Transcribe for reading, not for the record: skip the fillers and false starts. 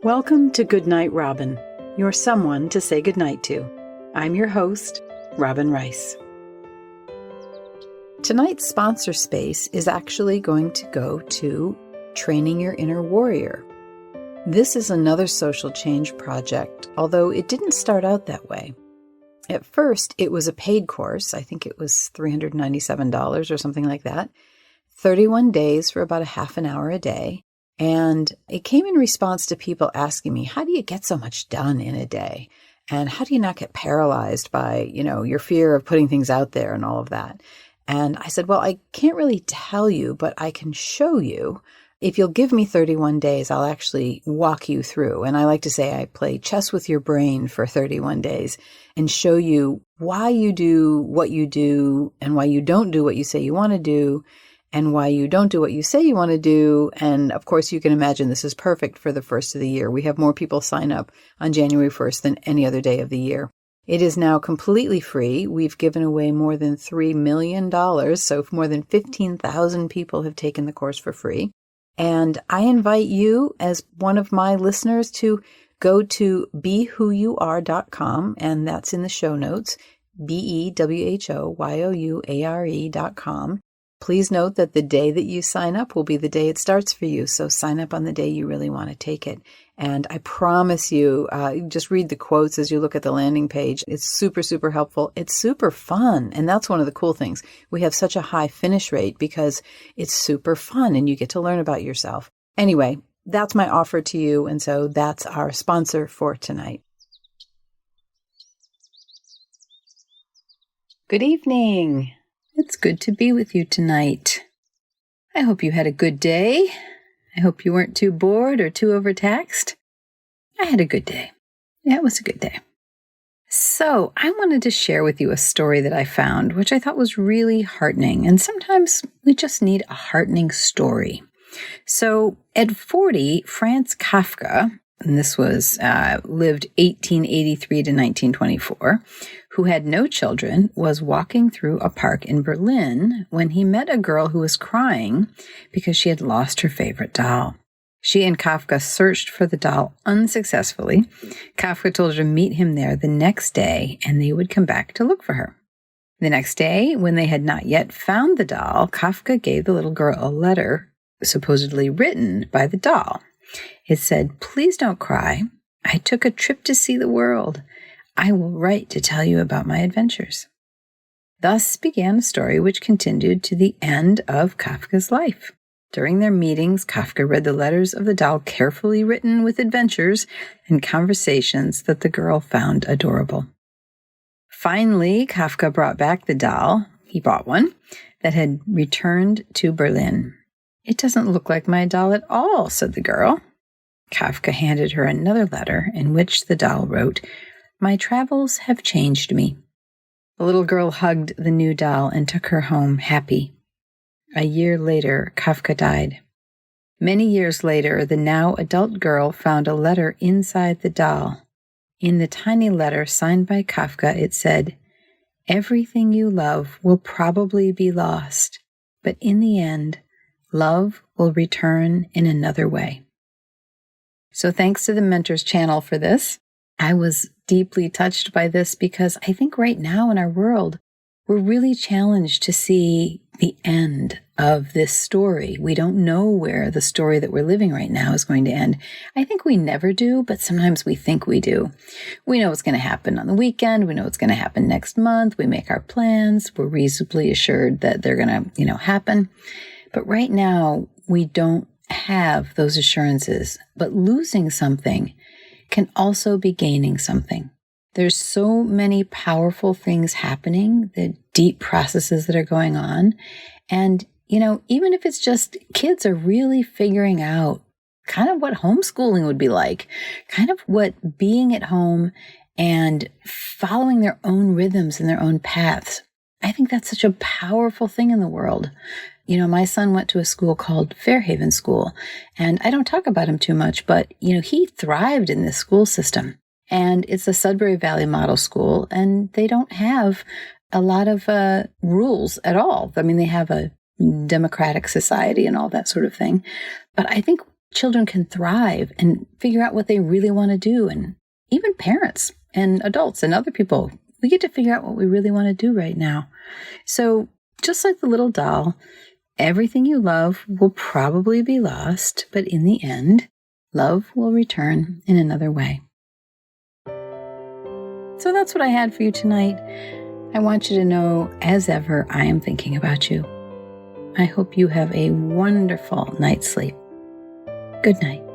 Welcome to Goodnight, Robin, your someone to say goodnight to. I'm your host, Robin Rice. Tonight's sponsor space is actually going to go to Training Your Inner Warrior. This is another social change project, although it didn't start out that way. At first, it was a paid course. I think it was $397 or something like that. 31 days for about a half an hour a day. And it came in response to people asking me, how do you get so much done in a day? And how do you not get paralyzed by, your fear of putting things out there and all of that? And I said, well, I can't really tell you, but I can show you. If you'll give me 31 days, I'll actually walk you through. And I like to say I play chess with your brain for 31 days and show you why you do what you do and why you don't do what you say you want to do and why you don't do what you say you want to do. And of course, you can imagine this is perfect for the first of the year. We have more people sign up on January 1st than any other day of the year. It is now completely free. We've given away more than $3 million, so more than 15,000 people have taken the course for free. And I invite you, as one of my listeners, to go to BeWhoYouAre.com, and that's in the show notes, BeWhoYouAre.com. Please note that the day that you sign up will be the day it starts for you. So sign up on the day you really want to take it. And I promise you, just read the quotes as you look at the landing page. It's super, super helpful. It's super fun. And that's one of the cool things. We have such a high finish rate because it's super fun and you get to learn about yourself. Anyway, that's my offer to you. And so that's our sponsor for tonight. Good evening. It's good to be with you tonight. I hope you had a good day. I hope you weren't too bored or too overtaxed. I had a good day. Yeah, it was a good day. So I wanted to share with you a story that I found, which I thought was really heartening. And sometimes we just need a heartening story. So at 40, Franz Kafka, and this was lived 1883 to 1924, who had no children, was walking through a park in Berlin when he met a girl who was crying because she had lost her favorite doll. She and Kafka searched for the doll unsuccessfully. Kafka told her to meet him there the next day, and they would come back to look for her. The next day, when they had not yet found the doll, Kafka gave the little girl a letter supposedly written by the doll. It said, "Please don't cry. I took a trip to see the world. I will write to tell you about my adventures." Thus began a story which continued to the end of Kafka's life. During their meetings, Kafka read the letters of the doll carefully written with adventures and conversations that the girl found adorable. Finally, Kafka brought back the doll. He bought one that had returned to Berlin. "It doesn't look like my doll at all," said the girl. Kafka handed her another letter in which the doll wrote, "My travels have changed me." The little girl hugged the new doll and took her home happy. A year later, Kafka died. Many years later, the now adult girl found a letter inside the doll. In the tiny letter signed by Kafka, it said, "Everything you love will probably be lost, but in the end, love will return in another way." So thanks to the Mentors channel for this. I was deeply touched by this because I think right now in our world, we're really challenged to see the end of this story. We don't know where the story that we're living right now is going to end. I think we never do, but sometimes we think we do. We know what's going to happen on the weekend. We know what's going to happen next month. We make our plans. We're reasonably assured that they're going to, happen. But right now, we don't have those assurances. But losing something can also be gaining something. There's so many powerful things happening, the deep processes that are going on. And, even if it's just kids are really figuring out kind of what homeschooling would be like, kind of what being at home and following their own rhythms and their own paths. I think that's such a powerful thing in the world. My son went to a school called Fairhaven School, and I don't talk about him too much, but, he thrived in this school system. And it's a Sudbury Valley Model School, and they don't have a lot of rules at all. I mean, they have a democratic society and all that sort of thing. But I think children can thrive and figure out what they really want to do. And even parents and adults and other people, we get to figure out what we really want to do right now. So just like the little doll, everything you love will probably be lost, but in the end, love will return in another way. So that's what I had for you tonight. I want you to know, as ever, I am thinking about you. I hope you have a wonderful night's sleep. Good night.